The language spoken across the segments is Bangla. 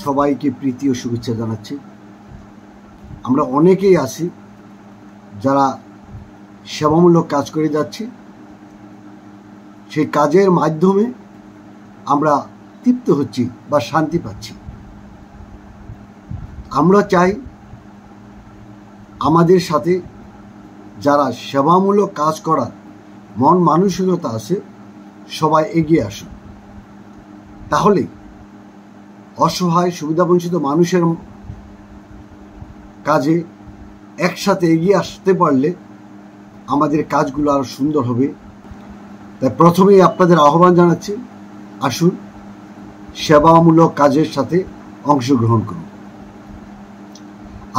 সবাইকে প্রীতি ও শুভেচ্ছা জানাচ্ছি। আমরা অনেকেই আছি যারা সেবামূলক কাজ করে যাচ্ছি। সেই কাজের মাধ্যমে আমরা তৃপ্ত হচ্ছি বা শান্তি পাচ্ছি। আমরা চাই আমাদের সাথে যারা সেবামূলক কাজ করার মন মানসিকতা আছে সবাই এগিয়ে আসুন। তাহলে অসহায় সুবিধাবঞ্চিত মানুষের কাজে একসাথে এগিয়ে আসতে পারলে আমাদের কাজগুলো আরো সুন্দর হবে। তাই প্রথমেই আপনাদের আহ্বান জানাচ্ছি, আসুন সেবামূলক কাজের সাথে অংশগ্রহণ করুন।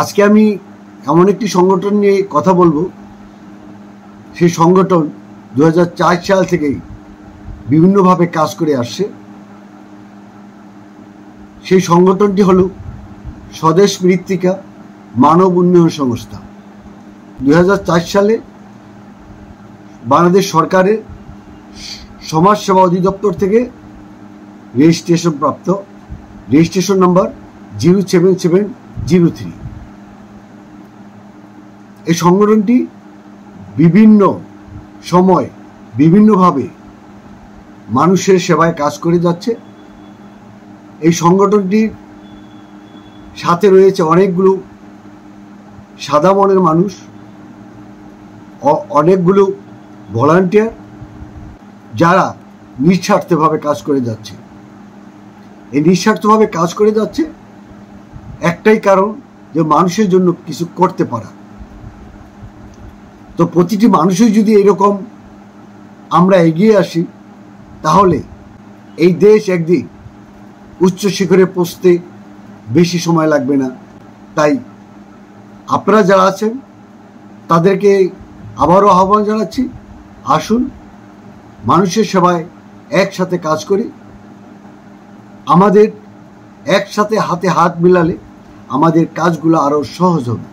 আজকে আমি এমন একটি সংগঠন নিয়ে কথা বলবো। সেই সংগঠন 2004 সাল থেকেই বিভিন্নভাবে কাজ করে আসছে। সেই সংগঠনটি হল স্বদেশ মৃত্তিকা মানব উন্নয়ন সংস্থা। 2004 সালে বাংলাদেশ সরকারের সমাজ সেবা অধিদপ্তর থেকে রেজিস্ট্রেশন প্রাপ্ত, রেজিস্ট্রেশন নাম্বার 07703। এই সংগঠনটি বিভিন্ন সময় বিভিন্নভাবে মানুষের সেবায় কাজ করে যাচ্ছে। এই সংগঠনটির সাথে রয়েছে অনেকগুলো সাদা মনের মানুষ, অনেকগুলো ভলান্টিয়ার যারা নিঃস্বার্থভাবে কাজ করে যাচ্ছে। এই নিঃস্বার্থভাবে কাজ করে যাচ্ছে একটাই কারণ, যে মানুষের জন্য কিছু করতে পারা। তো প্রতিটি মানুষই যদি এরকম আমরা এগিয়ে আসি তাহলে এই দেশ একদিন উচ্চ শিখরে পৌঁছতে বেশি সময় লাগবে না। তাই আপনারা যারা আছেন তাদেরকে আবারও আহ্বান জানাচ্ছি, আসুন মানুষের সেবায় একসাথে কাজ করি। আমাদের একসাথে হাতে হাত মিলালে আমাদের কাজগুলো আরো সহজ হবে।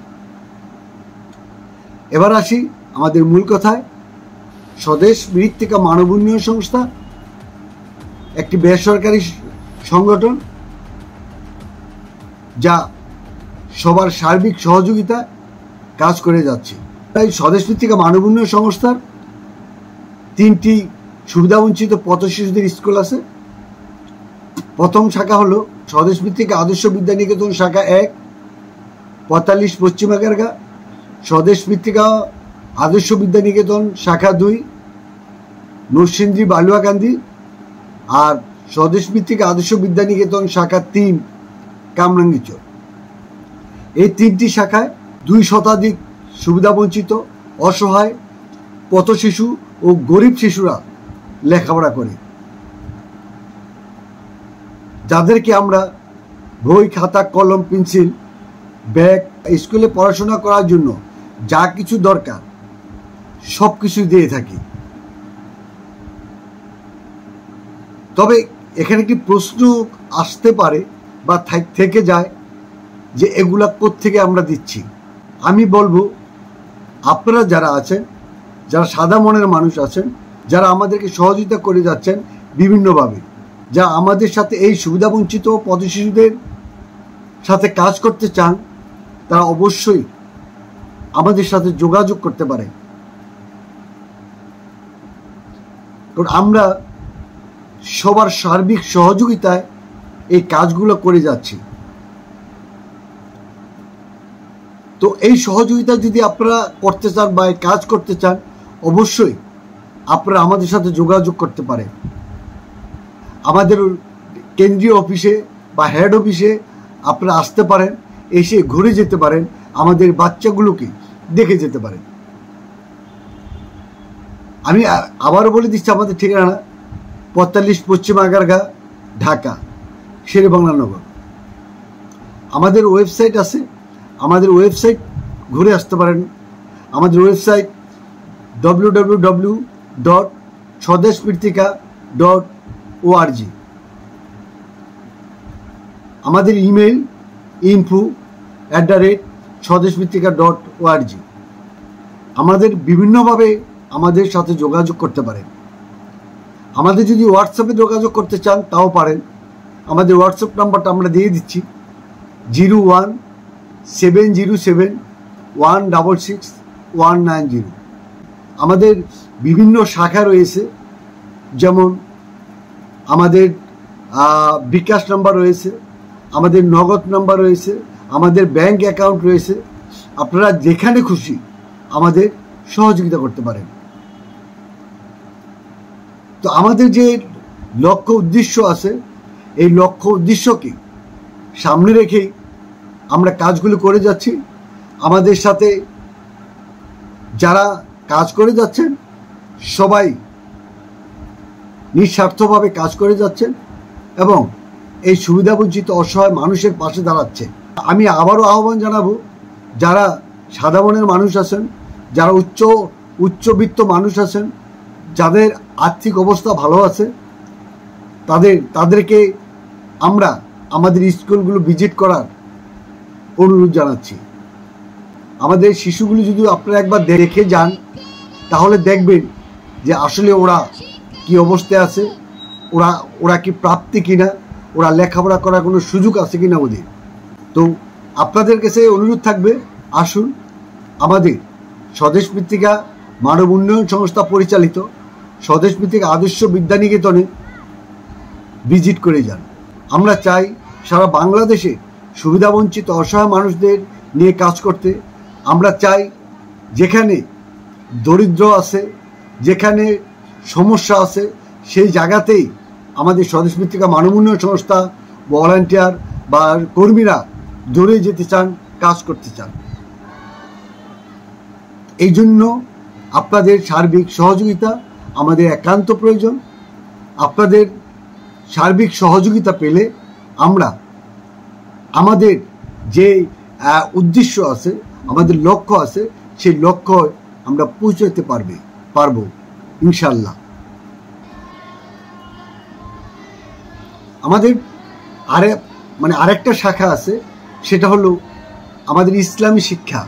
এবার আসি আমাদের মূল কথায়। স্বদেশ মৃত্তিকা মানব উন্নয়ন সংস্থা একটি বেসরকারি সংগঠন যা সবার সার্বিক সহযোগিতায় কাজ করে যাচ্ছে। তাই স্বদেশ মৃত্তিকা মানব উন্নয়ন সংস্থার 3টি সুবিধাবঞ্চিত পথ শিশুদের স্কুল আছে। প্রথম শাখা হলো স্বদেশ মৃত্তিকা আদর্শ বিদ্যানিকেতন শাখা 1, 45 পশ্চিম আগারগা। স্বদেশ মৃত্তিকা আদর্শ বিদ্যানিকেতন শাখা 2, নরসিংদী বালুয়াকান্দি। আর স্বদেশ মৃত্তিকা আদর্শ বিদ্যানিকেতন শাখা 3, কামরাঙ্গীরচর। এই 3টি শাখায় 2 শতাধিক সুবিধাবঞ্চিত, অসহায়, পথ শিশু ও গরিব শিশুরা লেখাপড়া করে, যাদেরকে আমরা বই, খাতা, কলম, পেন্সিল, ব্যাগ, স্কুলে পড়াশোনা করার জন্য যা কিছু দরকার সব কিছু দিয়ে থাকি। তবে এখানে একটি প্রশ্ন আসতে পারে বা থেকে যায় যে এগুলা কোত্থেকে আমরা দিচ্ছি। আমি বলবো, আপনারা যারা আছেন, যারা সাদা মনের মানুষ আছেন, যারা আমাদেরকে সহযোগিতা করে যাচ্ছেন বিভিন্নভাবে, যা আমাদের সাথে এই সুবিধাবঞ্চিত পথ শিশুদের সাথে কাজ করতে চান, তারা অবশ্যই আমাদের সাথে যোগাযোগ করতে পারে। কারণ আমরা সবার সার্বিক সহযোগিতায় এই কাজগুলো করে যাচ্ছি। তো এই সহযোগিতা যদি আপনারা করতে চান বা এই কাজ করতে চান, অবশ্যই আপনারা আমাদের সাথে যোগাযোগ করতে পারেন। আমাদের কেন্দ্রীয় অফিসে বা হেড অফিসে আপনারা আসতে পারেন, এসে ঘুরে যেতে পারেন, আমাদের বাচ্চাগুলোকে দেখে যেতে পারেন। আমি আবারও বলে দিচ্ছি, আমাদের ঠিকানা 45 পশ্চিম আগারগা, ঢাকা, শেরেবাংলা নগর। আমাদের ওয়েবসাইট আছে, আমাদের ওয়েবসাইট ঘুরে আসতে পারেন। আমাদের ওয়েবসাইট www.swadeshmritika.org। আমাদের ইমেল info@swadeshmritika.org। আমাদের বিভিন্নভাবে আমাদের সাথে যোগাযোগ করতে পারেন। আমাদের যদি হোয়াটসঅ্যাপে যোগাযোগ করতে চান তাও পারেন। আমাদের হোয়াটসঅ্যাপ নাম্বারটা আমরা দিয়ে দিচ্ছি 01-707-166-190। আমাদের বিভিন্ন শাখা রয়েছে, যেমন আমাদের বিকাশ নাম্বার রয়েছে, আমাদের নগদ নাম্বার রয়েছে, আমাদের ব্যাংক অ্যাকাউন্ট রয়েছে। আপনারা যেখানে খুশি আমাদের সহযোগিতা করতে পারেন। তো আমাদের যে লক্ষ্য উদ্দেশ্য আছে, এই লক্ষ্য উদ্দেশ্যকে সামনে রেখেই আমরা কাজগুলো করে যাচ্ছি। আমাদের সাথে যারা কাজ করে যাচ্ছেন সবাই নিঃস্বার্থভাবে কাজ করে যাচ্ছেন এবং এই সুবিধাবঞ্চিত অসহায় মানুষের পাশে দাঁড়াচ্ছে। আমি আবারও আহ্বান জানাবো, যারা সাধারণের মানুষ আছেন, যারা উচ্চবিত্ত মানুষ আছেন, যাদের আর্থিক অবস্থা ভালো আছে, তাদেরকে আমরা আমাদের স্কুলগুলো ভিজিট করার অনুরোধ জানাচ্ছি। আমাদের শিশুগুলো যদি আপনারা একবার দেখে যান তাহলে দেখবেন যে আসলে ওরা কি অবস্থায় আছে, ওরা কি প্রাপ্তি কিনা, ওরা লেখাপড়া করার কোনো সুযোগ আছে কিনা ওদের। তো আপনাদের কাছে অনুরোধ থাকবে, আসুন আমাদের স্বদেশ পত্রিকা মানব উন্নয়ন সংস্থা পরিচালিত স্বদেশ পত্রিকা আদর্শ বিদ্যানিকেতনে ভিজিট করে যান। আমরা চাই সারা বাংলাদেশে সুবিধাবঞ্চিত অসহায় মানুষদের নিয়ে কাজ করতে। আমরা চাই যেখানে দরিদ্র আছে, যেখানে সমস্যা আছে, সেই জায়গাতেই আমাদের স্বদেশ পত্রিকা মানব উন্নয়ন সংস্থা ভলান্টিয়ার বা কর্মীরা দৌড়ে যেতে চান, কাজ করতে চান। এই জন্য আপনাদের সার্বিক সহযোগিতা আমাদের একান্ত প্রয়োজন। আপনাদের সার্বিক সহযোগিতা পেলে আমরা আমাদের যে উদ্দেশ্য আছে, আমাদের লক্ষ্য আছে, সেই লক্ষ্য আমরা পৌঁছাতে পারবো ইনশাল্লাহ। আমাদের আরেকটা শাখা আছে, সেটা হলো আমাদের ইসলামী শিক্ষা।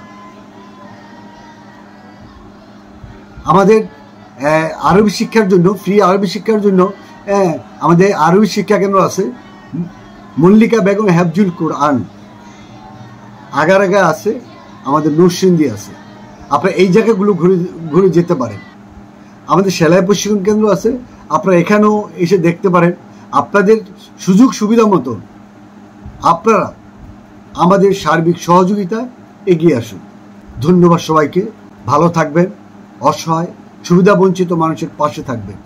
আমাদের আরবি শিক্ষার জন্য, ফ্রি আরবি শিক্ষার জন্য আমাদের আরবি শিক্ষা কেন্দ্র আছে, মল্লিকা বেগম হেফজুল কোরআন আগারগা আছে, আমাদের নরসিংদী আছে। আপনারা এই জায়গাগুলো ঘুরে যেতে পারেন। আমাদের সেলাই প্রশিক্ষণ কেন্দ্র আছে, আপনারা এখানেও এসে দেখতে পারেন। আপনাদের সুযোগ সুবিধা মতো আপনারা আমাদের সার্বিক সহযোগিতা এগিয়ে আসুন। ধন্যবাদ সবাইকে। ভালো থাকবেন, অসহায় সুবিধাবঞ্চিত মানুষের পাশে থাকবেন।